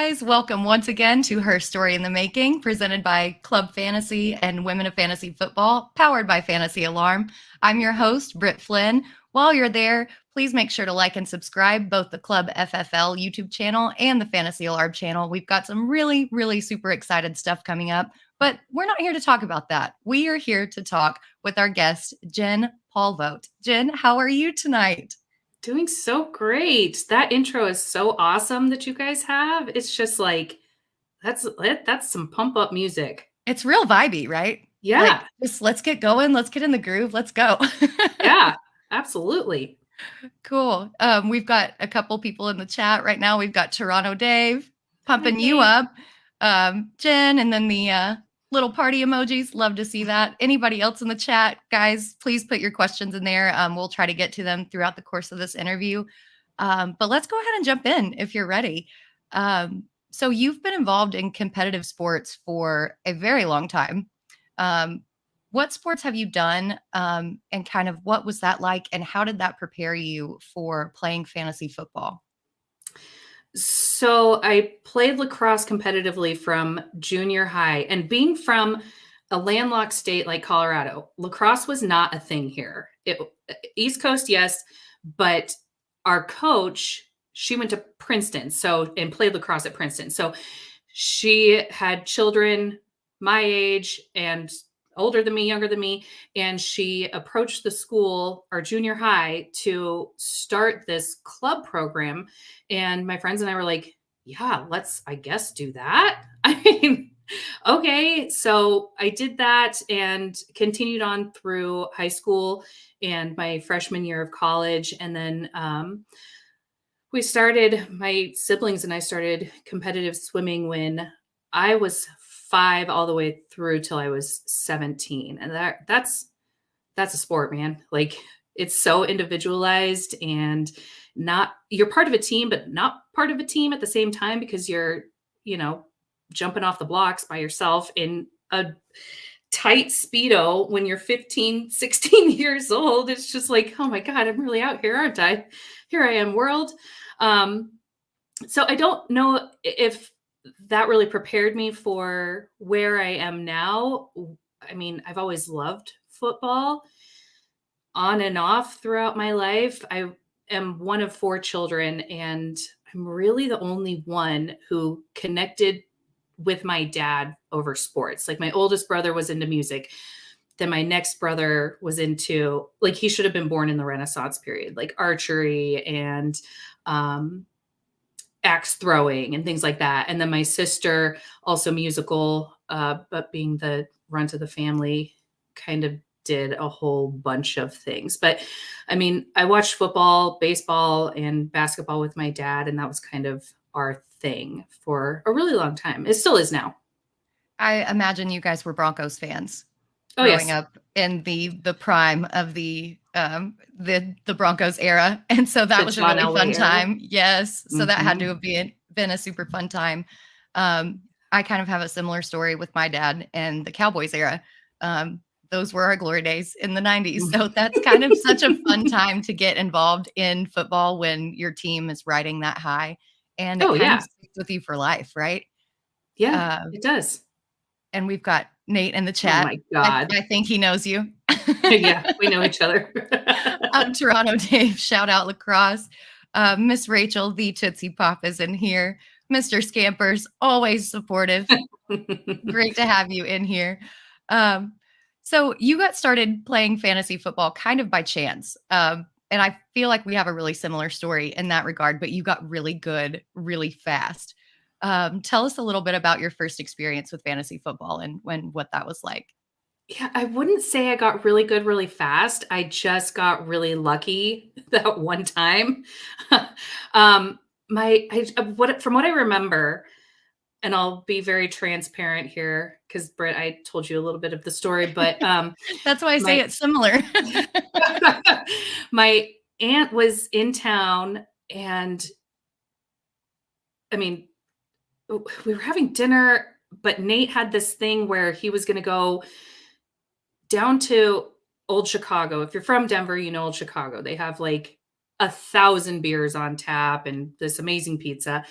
guys. Welcome once again to Her Story in the Making, presented by Club Fantasy and Women of Fantasy Football, powered by Fantasy Alarm. I'm your host, Britt Flinn. While you're there, please make sure to like and subscribe both the Club FFL YouTube channel and the Fantasy Alarm channel. We've got some really super excited stuff coming up, but we're not here to talk about that. We are here to talk with our guest, Jen Polvogt. Jen, how are you tonight? Doing so great. That intro is so awesome that you guys have. It's just like, that's some pump up music. It's real vibey, right? Yeah. Like, just let's get going. Let's get in the groove. Let's go. Yeah, absolutely. Cool. We've got a couple people in the chat right now. We've got Toronto Dave pumping you Dave. up, Jen, and then the little party emojis. Love to see that. Anybody else in the chat, guys, please put your questions in there. We'll try to get to them throughout the course of this interview. But let's go ahead and jump in if you're ready. So you've been involved in competitive sports for a very long time. What sports have you done, and kind of what was that like, and how did that prepare you for playing fantasy football? So I played lacrosse competitively from junior high, and being from a landlocked state like Colorado, lacrosse was not a thing here. East Coast, yes, but our coach, she went to Princeton, and played lacrosse at Princeton. So she had children my age and older than me, younger than me, and she approached the school, our junior high, to start this club program. And my friends and I were like, yeah, let's, I guess, do that. I mean, okay. So I did that and continued on through high school and my freshman year of college. And then my siblings and I started competitive swimming when I was 5 all the way through till I was 17. And that's a sport, man. Like, it's so individualized, and you're part of a team, but not part of a team at the same time, because you're, jumping off the blocks by yourself in a tight Speedo when you're 15, 16 years old. It's just like, oh my God, I'm really out here, aren't I? Here I am, world. So I don't know if that really prepared me for where I am now. I mean, I've always loved football on and off throughout my life. I am one of 4 children, and I'm really the only one who connected with my dad over sports. Like, my oldest brother was into music. Then my next brother was into, like, he should have been born in the Renaissance period, like archery and axe throwing and things like that. And then my sister, also musical, but being the runt of the family, kind of did a whole bunch of things. But I mean, I watched football, baseball, and basketball with my dad, and that was kind of our thing for a really long time. It still is now. I imagine you guys were Broncos fans growing up in the prime of the Broncos era, and so that was a really fun time. Yes, so that had to have been a super fun time. I kind of have a similar story with my dad and the Cowboys era. Those were our glory days in the 90s. So that's kind of such a fun time to get involved in football when your team is riding that high, and it kind of sticks with you for life, right? Yeah, it does. And we've got Nate in the chat. Oh my God. I think he knows you. Yeah, we know each other. Toronto Dave, shout out lacrosse. Miss Rachel, the Tootsie Pop, is in here. Mr. Scampers, always supportive. Great to have you in here. So you got started playing fantasy football kind of by chance. And I feel like we have a really similar story in that regard, but you got really good really fast. Tell us a little bit about your first experience with fantasy football and what that was like. Yeah, I wouldn't say I got really good really fast. I just got really lucky that one time. From what I remember, and I'll be very transparent here, because Britt, I told you a little bit of the story, but that's why I say it's similar. My aunt was in town, and I mean, we were having dinner, but Nate had this thing where he was going to go down to Old Chicago. If you're from Denver, you know Old Chicago. They have like 1,000 beers on tap and this amazing pizza.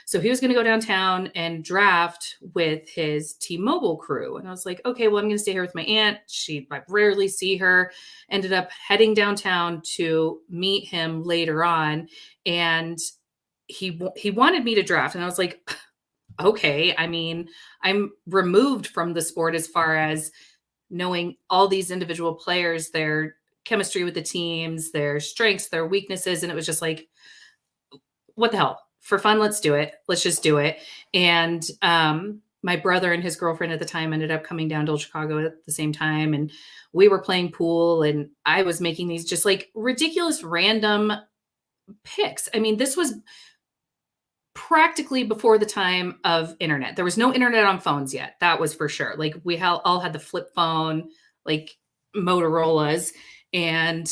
So he was going to go downtown and draft with his T-Mobile crew. And I was like, okay, well, I'm going to stay here with my aunt. I rarely see her. Ended up heading downtown to meet him later on. And he wanted me to draft. And I was like, okay. I mean, I'm removed from the sport as far as knowing all these individual players, their chemistry with the teams, their strengths, their weaknesses. And it was just like, what the hell? For fun, let's do it. Let's just do it. And my brother and his girlfriend at the time ended up coming down to Chicago at the same time. And we were playing pool and I was making these just like ridiculous random picks. I mean, this was practically before the time of internet. There was no internet on phones yet. That was for sure. Like we all had the flip phone, like Motorola's. And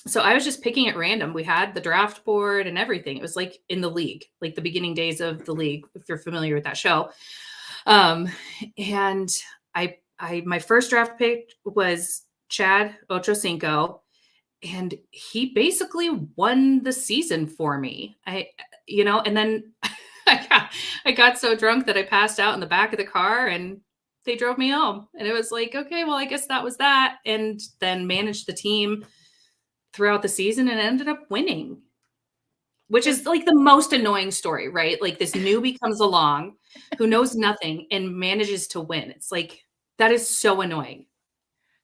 so I was just picking at random. We had the draft board and everything. It was like in the league, like the beginning days of the league, if you're familiar with that show. And my first draft pick was Chad Ochocinco, and he basically won the season for me. And then I got so drunk that I passed out in the back of the car and they drove me home. And it was like, okay, well, I guess that was that. And then managed the team throughout the season and ended up winning, which is like the most annoying story, right? Like this newbie comes along who knows nothing and manages to win. It's like, that is so annoying.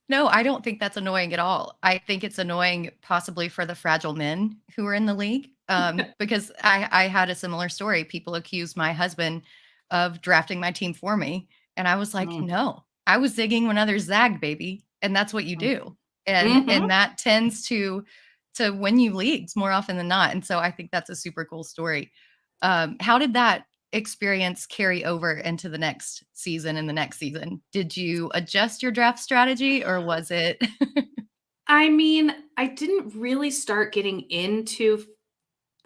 No, I don't think that's annoying at all. I think it's annoying possibly for the fragile men who are in the league. Because I had a similar story. People accused my husband of drafting my team for me. And I was like, no, I was zigging when others zagged, baby. And that's what you do. And that tends to win you leagues more often than not. And so I think that's a super cool story. How did that experience carry over into the next season and the next season? Did you adjust your draft strategy or was it? I mean, I didn't really start getting into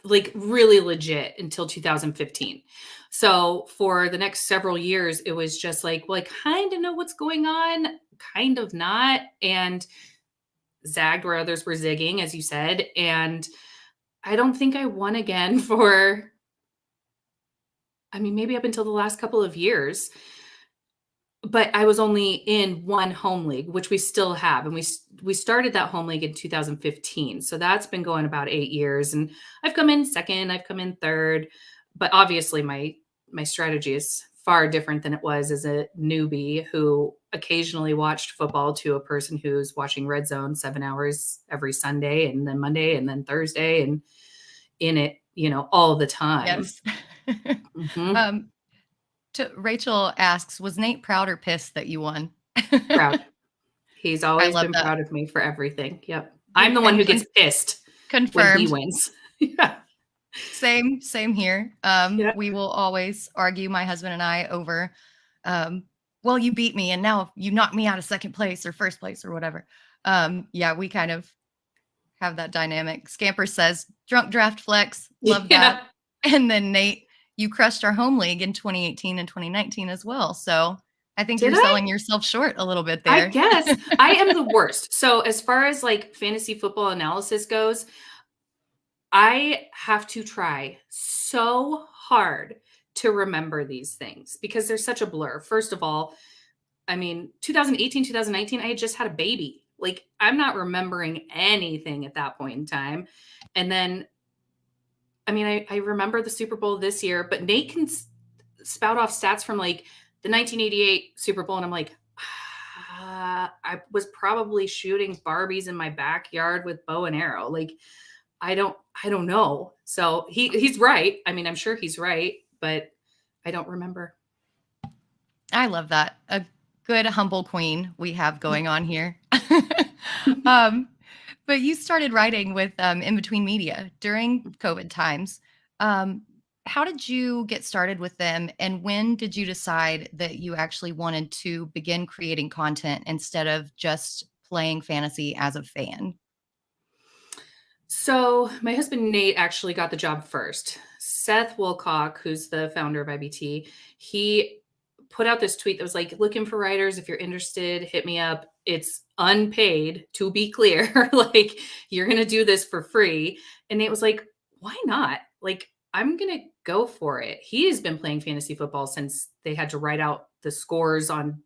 like really legit until 2015. So for the next several years, it was just like, well, I kind of know what's going on, kind of not. And zagged where others were zigging, as you said. And I don't think I won again for, I mean, maybe up until the last couple of years. But I was only in one home league, which we still have. And we started that home league in 2015. So that's been going about 8 years. And I've come in second, I've come in third. But obviously my strategy is far different than it was as a newbie who occasionally watched football to a person who's watching Red Zone 7 hours every Sunday and then Monday and then Thursday and in it, all the time. Yes. Rachel asks, was Nate proud or pissed that you won? Proud. He's always been proud of me for everything. Yep. I'm the And one who gets pissed when he wins. Yeah. Same here. We will always argue, my husband and I, over, well, you beat me and now you knocked me out of second place or first place or whatever. We kind of have that dynamic. Scamper says, drunk draft flex. Love that. And then Nate, you crushed our home league in 2018 and 2019 as well. So I think you're selling yourself short a little bit there. I guess. I am the worst. So as far as like fantasy football analysis goes, I have to try so hard to remember these things because they're such a blur. First of all, I mean, 2018, 2019, I had just had a baby. Like, I'm not remembering anything at that point in time. And then, I mean, I remember the Super Bowl this year, but Nate can spout off stats from like the 1988 Super Bowl. And I'm like, I was probably shooting Barbies in my backyard with bow and arrow. Like, I don't know. So he's right. I mean, I'm sure he's right, but I don't remember. I love that. A good humble queen we have going on here. But you started writing with In Between Media during COVID times. How did you get started with them? And when did you decide that you actually wanted to begin creating content instead of just playing fantasy as a fan? So my husband, Nate, actually got the job first. Seth Wilcock, who's the founder of IBT, he put out this tweet that was like, looking for writers. If you're interested, hit me up. It's unpaid, to be clear. Like, you're going to do this for free. And Nate was like, why not? Like, I'm going to go for it. He has been playing fantasy football since they had to write out the scores on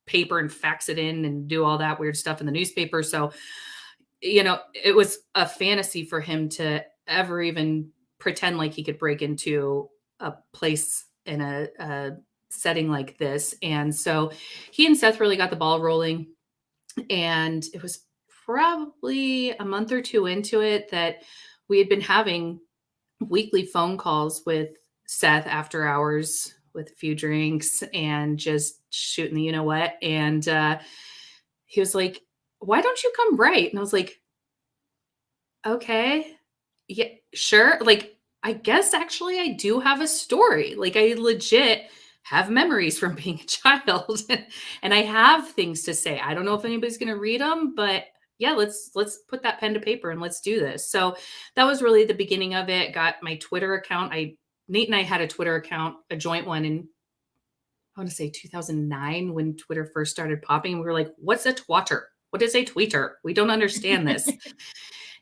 paper and fax it in and do all that weird stuff in the newspaper. So, you know, it was a fantasy for him to ever even pretend like he could break into a place in a setting like this. And so he and Seth really got the ball rolling. And it was probably a month or two into it that we had been having weekly phone calls with Seth after hours with a few drinks and just shooting the you know what. And he was like, why don't you come write? And I was like, okay, yeah, sure. Like, I guess actually I do have a story. Like, I legit have memories from being a child and I have things to say. I don't know if anybody's going to read them, but yeah, let's put that pen to paper and let's do this. So that was really the beginning of it. Got my Twitter account. Nate and I had a Twitter account, a joint one in, I want to say 2009 when Twitter first started popping. We were like, what's a twatter? What is a tweeter? We don't understand this.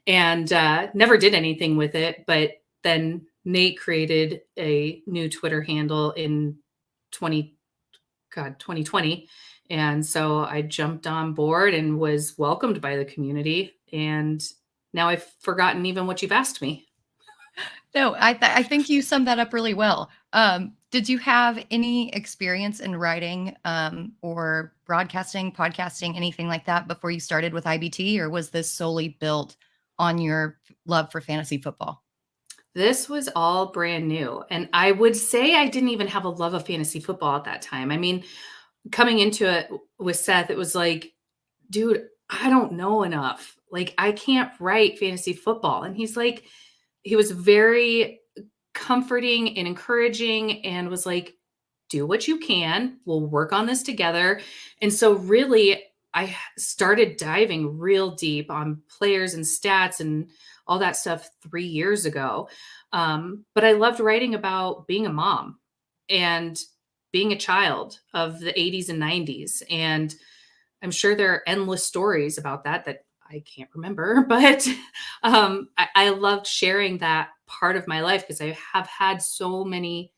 And never did anything with it. But then Nate created a new Twitter handle in 2020. And so I jumped on board and was welcomed by the community. And now I've forgotten even what you've asked me. No, I think you summed that up really well. Did you have any experience in writing or broadcasting, podcasting, anything like that before you started with IBT, or was this solely built on your love for fantasy football? This was all brand new. And I would say I didn't even have a love of fantasy football at that time. I mean, coming into it with Seth, it was like, dude, I don't know enough. Like, I can't write fantasy football. And he's like, he was very comforting and encouraging and was like, do what you can. We'll work on this together. And so really, I started diving real deep on players and stats and all that stuff 3 years ago. But I loved writing about being a mom and being a child of the 80s and 90s. And I'm sure there are endless stories about that I can't remember, but I loved sharing that part of my life because I have had so many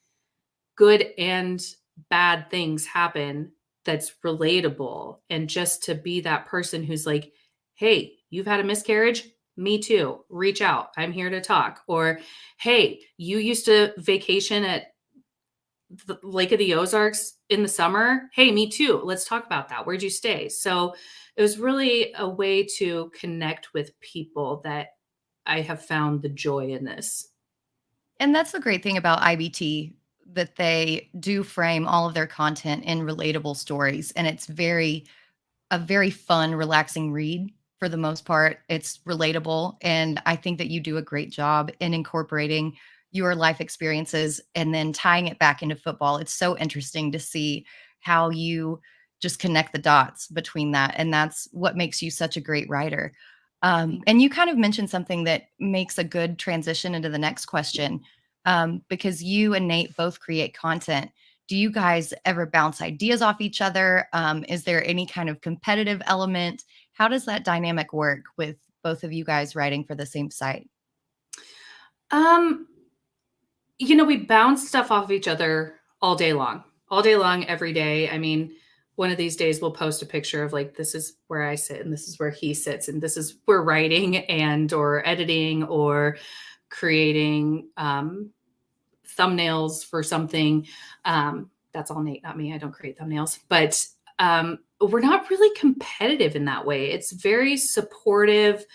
good and bad things happen that's relatable. And just to be that person who's like, hey, you've had a miscarriage? Me too. Reach out. I'm here to talk. Or, hey, you used to vacation at the Lake of the Ozarks in the summer. Hey, me too. Let's talk about that. Where'd you stay? So it was really a way to connect with people that I have found the joy in this. And that's the great thing about IBT, that they do frame all of their content in relatable stories. And it's a very fun, relaxing read for the most part. It's relatable. And I think that you do a great job in incorporating your life experiences and then tying it back into football. It's so interesting to see how you just connect the dots between that. And that's what makes you such a great writer. And you kind of mentioned something that makes a good transition into the next question, because you and Nate both create content. Do you guys ever bounce ideas off each other? Is there any kind of competitive element? How does that dynamic work with both of you guys writing for the same site? We bounce stuff off of each other all day long, every day. I mean, one of these days we'll post a picture of like, this is where I sit and this is where he sits. And this is we're writing and or editing or creating thumbnails for something. That's all Nate, not me. I don't create thumbnails, but we're not really competitive in that way. It's very supportive.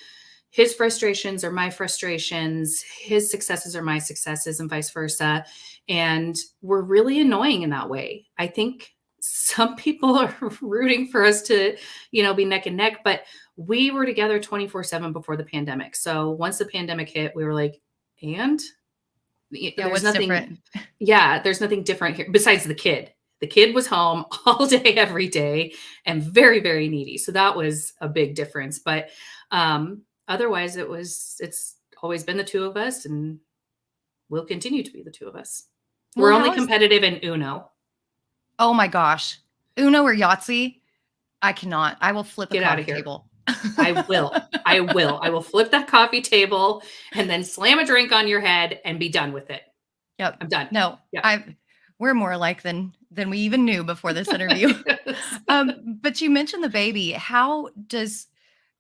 His frustrations are my frustrations. His successes are my successes and vice versa. And we're really annoying in that way. I think some people are rooting for us to, be neck and neck, but we were together 24/7 before the pandemic. So once the pandemic hit, we were like, and there's nothing different. Yeah, there's nothing different here besides the kid. The kid was home all day, every day, and very, very needy. So that was a big difference. But otherwise, it's always been the two of us, and will continue to be the two of us. We're only competitive in Uno. Oh my gosh. Uno or Yahtzee? I cannot. I will flip a Get out coffee of here. table. I will. I will flip that coffee table and then slam a drink on your head and be done with it. Yep. I'm done. No, Yep. we're more alike than we even knew before this interview. Yes. But you mentioned the baby.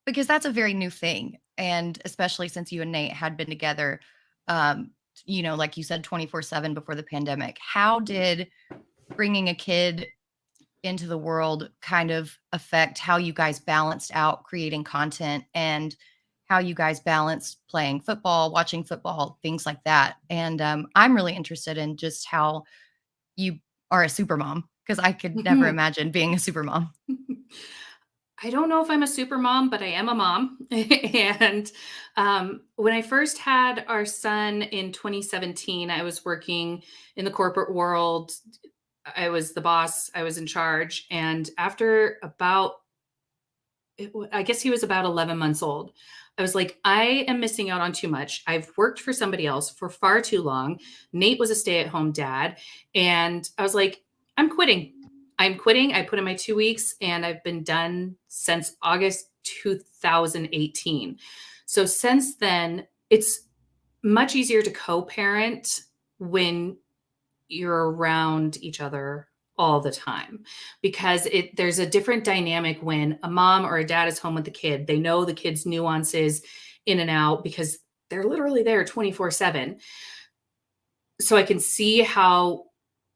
Because that's a very new thing, and especially since you and Nate had been together, um, like you said, 24/7 before the pandemic. How did bringing a kid into the world kind of affect how you guys balanced out creating content and how you guys balanced playing football, watching football, things like that? And I'm really interested in just how you are a super mom, because I could never imagine being a super mom. I don't know if I'm a super mom, but I am a mom. And when I first had our son in 2017, I was working in the corporate world. I was the boss, I was in charge. And after I guess he was about 11 months old, I was like, I am missing out on too much. I've worked for somebody else for far too long. Nate was a stay at home dad. And I was like, I'm quitting. I'm quitting. I put in my 2 weeks and I've been done since August 2018. So since then, it's much easier to co parent when you're around each other all the time, because there's a different dynamic when a mom or a dad is home with the kid. They know the kid's nuances in and out because they're literally there 24/7. So I can see how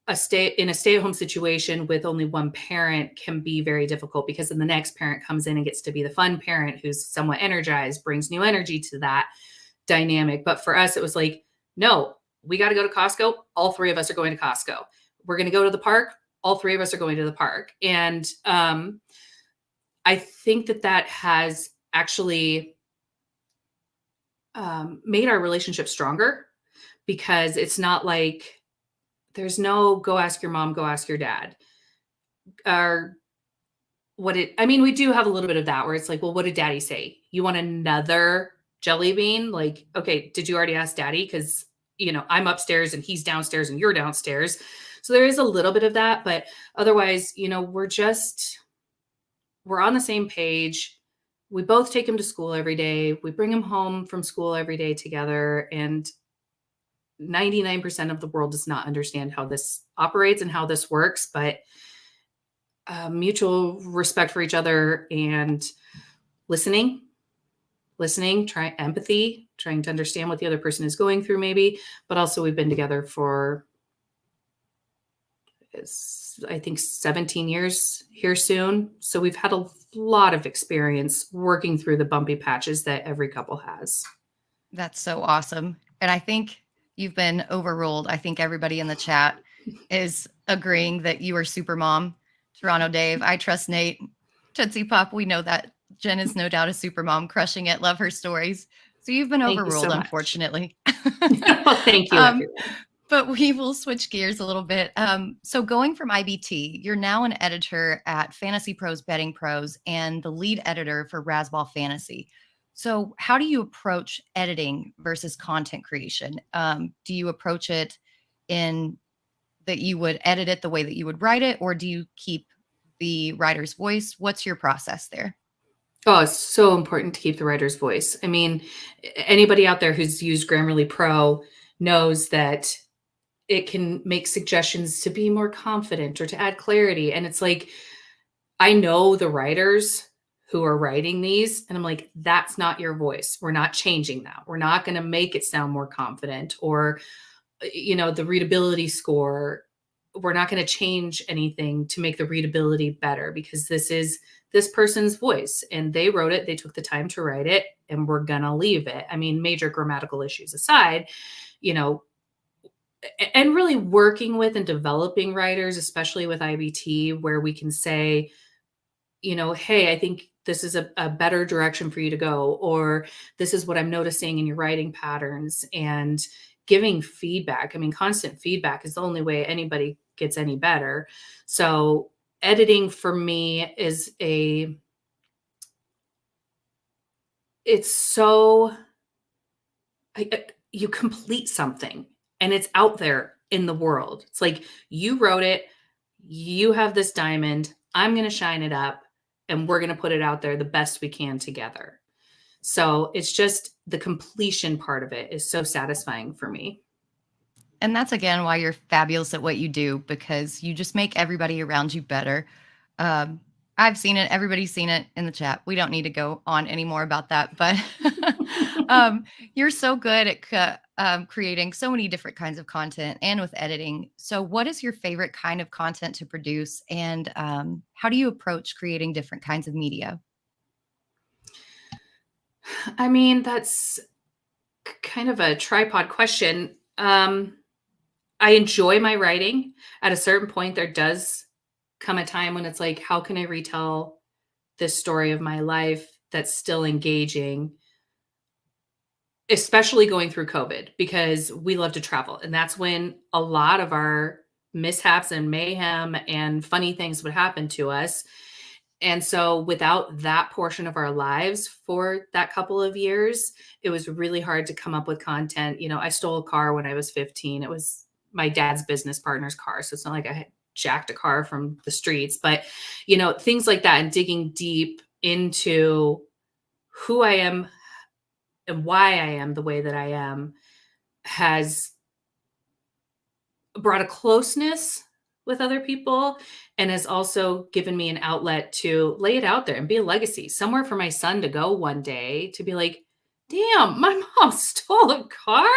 in a stay-at-home situation with only one parent can be very difficult, because then the next parent comes in and gets to be the fun parent who's somewhat energized, brings new energy to that dynamic. But for us, it was like, no, we got to go to Costco. All three of us are going to Costco. We're going to go to the park. All three of us are going to the park. And I think that has actually made our relationship stronger, because it's not like there's no go ask your mom, go ask your dad. Or we do have a little bit of that where it's like, well, what did daddy say? You want another jelly bean? Like, okay, did you already ask daddy? Because, I'm upstairs and he's downstairs and you're downstairs. So there is a little bit of that, but otherwise, we're on the same page. We both take him to school every day. We bring him home from school every day together. And 99% of the world does not understand how this operates and how this works, but mutual respect for each other and listening, empathy, trying to understand what the other person is going through maybe, but also we've been together for, I think, 17 years here soon. So we've had a lot of experience working through the bumpy patches that every couple has. That's so awesome. And I think you've been overruled. I think everybody in the chat is agreeing that you are super mom. Toronto Dave, I trust Nate. Tootsie Pop, we know that. Jen is no doubt a super mom, crushing it. Love her stories. So you've been overruled, unfortunately. Well, thank you, everyone. But we will switch gears a little bit. So going from IBT, you're now an editor at Fantasy Pros Betting Pros and the lead editor for Razzball Fantasy. So how do you approach editing versus content creation? Do you approach it in that you would edit it the way that you would write it, or do you keep the writer's voice? What's your process there? Oh, it's so important to keep the writer's voice. I mean, anybody out there who's used Grammarly Pro knows that it can make suggestions to be more confident or to add clarity. And it's like, I know the writers who are writing these, and I'm like, that's not your voice. We're not changing that. We're not going to make it sound more confident, or, the readability score. We're not going to change anything to make the readability better, because this is this person's voice and they wrote it. They took the time to write it, and we're going to leave it. I mean, major grammatical issues aside, and really working with and developing writers, especially with IBT, where we can say, hey, I think this is a better direction for you to go, or this is what I'm noticing in your writing patterns, and giving feedback. I mean, constant feedback is the only way anybody gets any better. So editing for me is you complete something and it's out there in the world. It's like, you wrote it, you have this diamond, I'm going to shine it up, and we're going to put it out there the best we can together. So it's just the completion part of it is so satisfying for me. And that's again why you're fabulous at what you do, because you just make everybody around you better. Um, I've seen it. Everybody's seen it in the chat. We don't need to go on anymore about that, but you're so good at creating so many different kinds of content and with editing. So what is your favorite kind of content to produce, and how do you approach creating different kinds of media? I mean, that's kind of a tripod question. I enjoy my writing. At a certain point, there does come a time when it's like, how can I retell this story of my life that's still engaging, especially going through COVID, because we love to travel. And that's when a lot of our mishaps and mayhem and funny things would happen to us. And so without that portion of our lives for that couple of years, it was really hard to come up with content. You know, I stole a car when I was 15. It was my dad's business partner's car. So it's not like I had jacked a car from the streets, but, you know, things like that, and digging deep into who I am and why I am the way that I am has brought a closeness with other people, and has also given me an outlet to lay it out there and be a legacy, somewhere for my son to go one day to be like, damn, my mom stole a car.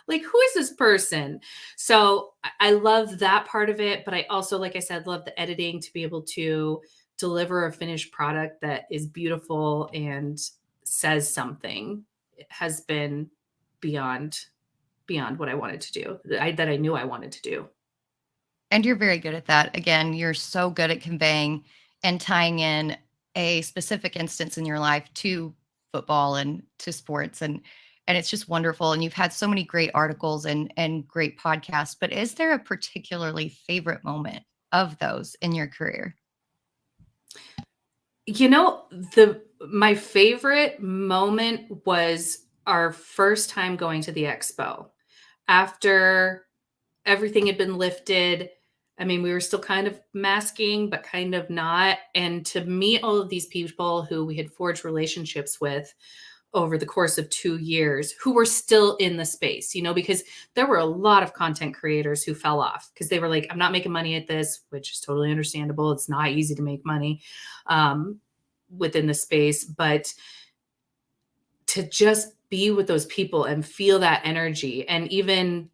Like, who is this person? So I love that part of it. But I also, like I said, love the editing, to be able to deliver a finished product that is beautiful and says something. It has been beyond what I wanted to do, that I knew I wanted to do. And you're very good at that. Again, you're so good at conveying and tying in a specific instance in your life to football and to sports, and it's just wonderful. And you've had so many great articles and great podcasts, but is there a particularly favorite moment of those in your career? You know, my favorite moment was our first time going to the expo. After everything had been lifted, I mean, we were still kind of masking, but kind of not. And to meet all of these people who we had forged relationships with over the course of 2 years, who were still in the space, you know, because there were a lot of content creators who fell off because they were like, I'm not making money at this, which is totally understandable. It's not easy to make money within the space, but to just be with those people and feel that energy. And even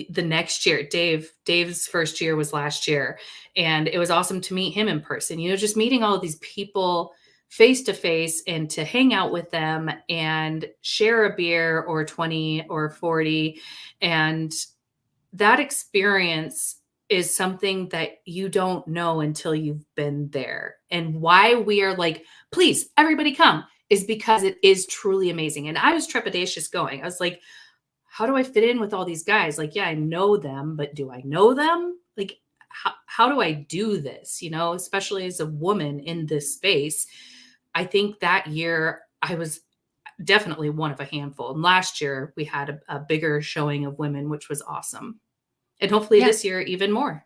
the next year, Dave's first year was last year, and it was awesome to meet him in person. You know, just meeting all of these people face to face, and to hang out with them and share a beer or 20 or 40. And that experience is something that you don't know until you've been there. And why we are like, please, everybody come, is because it is truly amazing. And I was trepidatious going. I was like, how do I fit in with all these guys? Like, yeah, I know them, but do I know them? Like, how do I do this? You know, especially as a woman in this space. I think that year I was definitely one of a handful. And last year we had a bigger showing of women, which was awesome. And hopefully Yeah, this year, even more.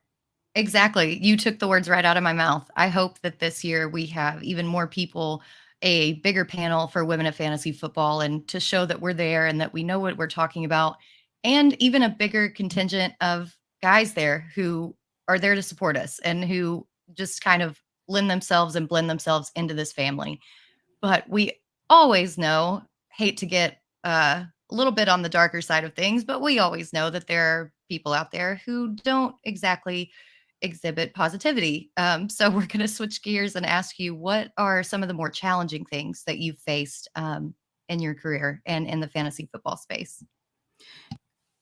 exactly. You took the words right out of my mouth. I hope that this year we have even more people, a bigger panel for women of fantasy football, and to show that we're there and that we know what we're talking about, and even a bigger contingent of guys there who are there to support us and who just kind of lend themselves and blend themselves into this family. But we always know, hate to get a little bit on the darker side of things, but we always know that there are people out there who don't exactly exhibit positivity. So we're going to switch gears and ask you, what are some of the more challenging things that you've faced in your career and in the fantasy football space?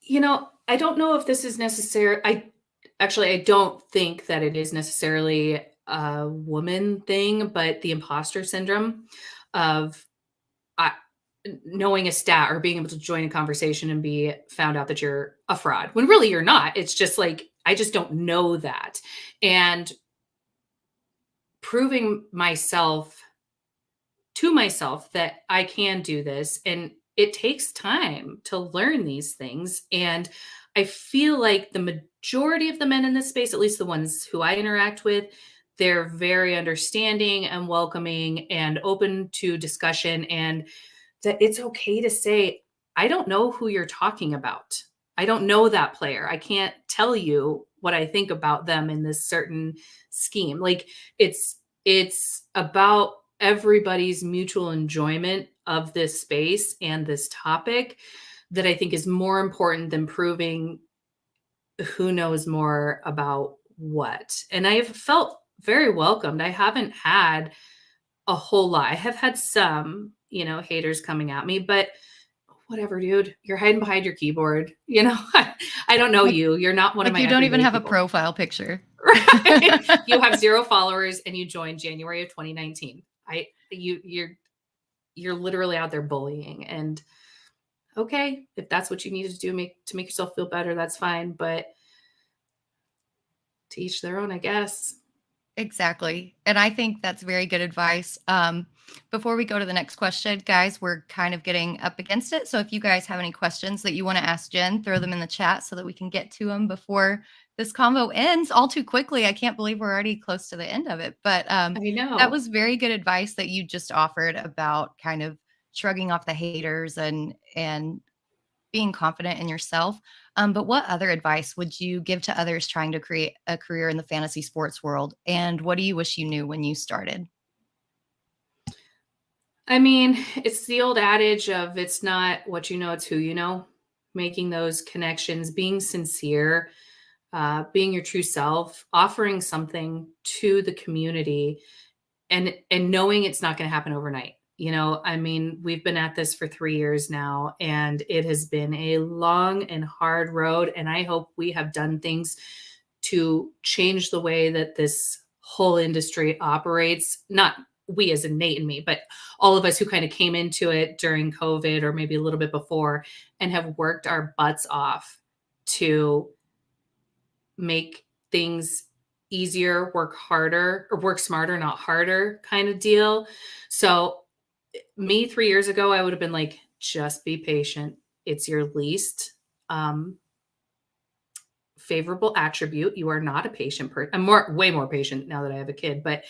You know, I don't know if this is necessary. I don't think that it is necessarily a woman thing, but the imposter syndrome of I, knowing a stat or being able to join a conversation and be found out that you're a fraud when really you're not. It's just like, I just don't know that. And proving myself to myself that I can do this. And it takes time to learn these things. And I feel like the majority of the men in this space, at least the ones who I interact with, they're very understanding and welcoming and open to discussion, and that it's okay to say, I don't know who you're talking about. I don't know that player. I can't tell you what I think about them in this certain scheme. Like it's about everybody's mutual enjoyment of this space and this topic that I think is more important than proving who knows more about what. And I've felt very welcomed. I haven't had a whole lot. I have had some, haters coming at me, but whatever, dude. You're hiding behind your keyboard. I don't know you. You're not one of my you don't even have people. a profile picture. Right? You have 0 followers and you joined January of 2019. You're literally out there bullying, and okay, if that's what you need to do to make yourself feel better, that's fine. But to each their own, I guess. Exactly. And I think that's very good advice. Before we go to the next question, guys, we're kind of getting up against it. So if you guys have any questions that you want to ask Jen, throw them in the chat so that we can get to them before this convo ends all too quickly. I can't believe we're already close to the end of it. But I know that was very good advice that you just offered about kind of shrugging off the haters and being confident in yourself. But what other advice would you give to others trying to create a career in the fantasy sports world? And what do you wish you knew when you started? I mean, it's the old adage of it's not what you know, it's who you know. Making those connections, being sincere, being your true self, offering something to the community, and knowing it's not going to happen overnight. I mean, we've been at this for 3 years now, and it has been a long and hard road. And I hope we have done things to change the way that this whole industry operates. Not we as in Nate and me, but all of us who kind of came into it during COVID or maybe a little bit before and have worked our butts off to make things easier, work harder, or work smarter, not harder kind of deal. So me 3 years ago, I would have been like, just be patient. It's your least favorable attribute. You are not a patient person. I'm way more patient now that I have a kid, but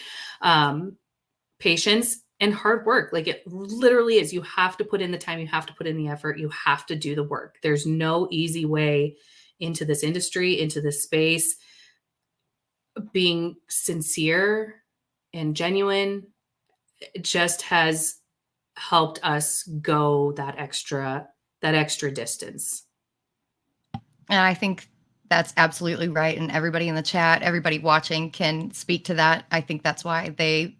patience and hard work. Like it literally is. You have to put in the time. You have to put in the effort. You have to do the work. There's no easy way into this industry, into this space. Being sincere and genuine just has helped us go that extra distance. And I think that's absolutely right. And everybody in the chat, everybody watching can speak to that. I think that's why they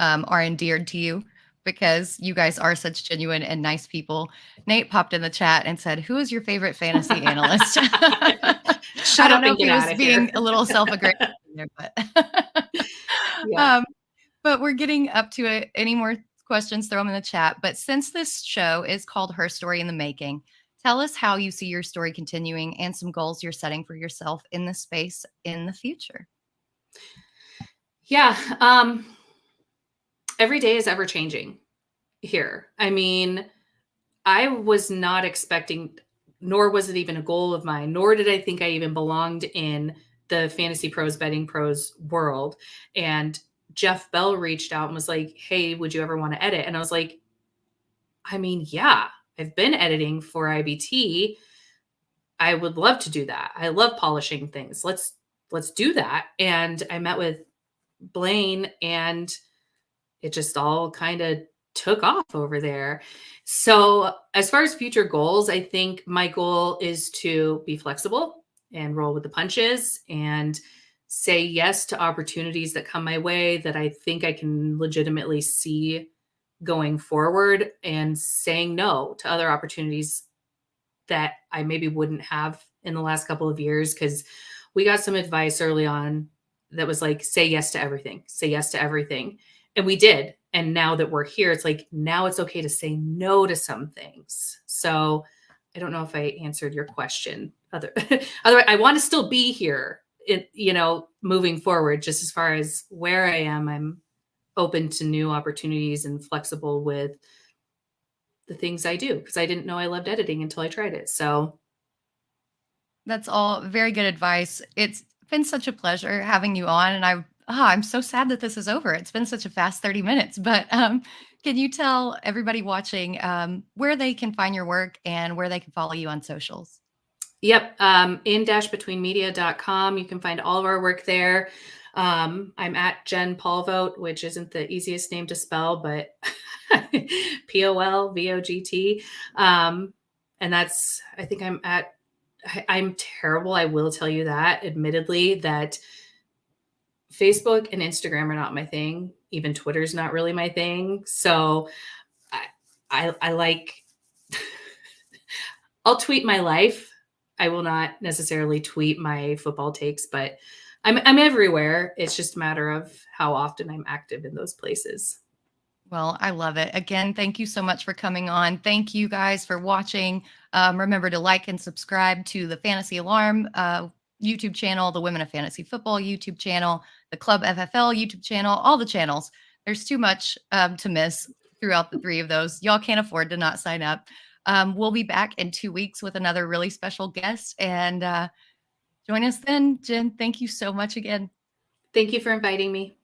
are endeared to you, because you guys are such genuine and nice people. Nate popped in the chat and said, "Who is your favorite fantasy analyst?" Shut I up don't know and if he get was out of being here. a little self-aggrandizing there, but Yeah. but we're getting up to it. Any more questions, throw them in the chat. But since this show is called HERstory in the Making, tell us how you see your story continuing and some goals you're setting for yourself in this space in the future. Yeah. Every day is ever changing here. I mean, I was not expecting, nor was it even a goal of mine, nor did I think I even belonged in the Fantasy Pros, Betting Pros world. And Jeff Bell reached out and was like, "Hey, would you ever want to edit?" And I was like, I mean, yeah, I've been editing for IBT. I would love to do that. I love polishing things. Let's do that. And I met with Blaine, and it just all kind of took off over there. So as far as future goals, I think my goal is to be flexible and roll with the punches and say yes to opportunities that come my way that I think I can legitimately see going forward, and saying no to other opportunities that I maybe wouldn't have in the last couple of years. Because we got some advice early on that was like, say yes to everything, say yes to everything. And we did. And now that we're here, it's like, now it's okay to say no to some things. So I don't know if I answered your question. Otherwise, I want to still be here, moving forward. Just as far as where I am, I'm open to new opportunities and flexible with the things I do, because I didn't know I loved editing until I tried it. So That's all very good advice. It's been such a pleasure having you on, and I'm so sad that this is over. It's been such a fast 30 minutes, but can you tell everybody watching where they can find your work and where they can follow you on socials? yep, in-betweenmedia.com. You can find all of our work there. I'm at Jen Polvogt, which isn't the easiest name to spell, but Polvogt. And that's, I think I'm terrible. I will tell you that, admittedly, that Facebook and Instagram are not my thing. Even Twitter's not really my thing. So I like, I'll tweet my life. I will not necessarily tweet my football takes, but I'm everywhere. It's just a matter of how often I'm active in those places. Well, I love it. Again, thank you so much for coming on. Thank you guys for watching. Remember to like and subscribe to the Fantasy Alarm YouTube channel, the Women of Fantasy Football YouTube channel, the Club FFL YouTube channel, all the channels. There's too much to miss throughout the three of those. Y'all can't afford to not sign up. We'll be back in 2 weeks with another really special guest, and join us then. Jen, thank you so much again. Thank you for inviting me.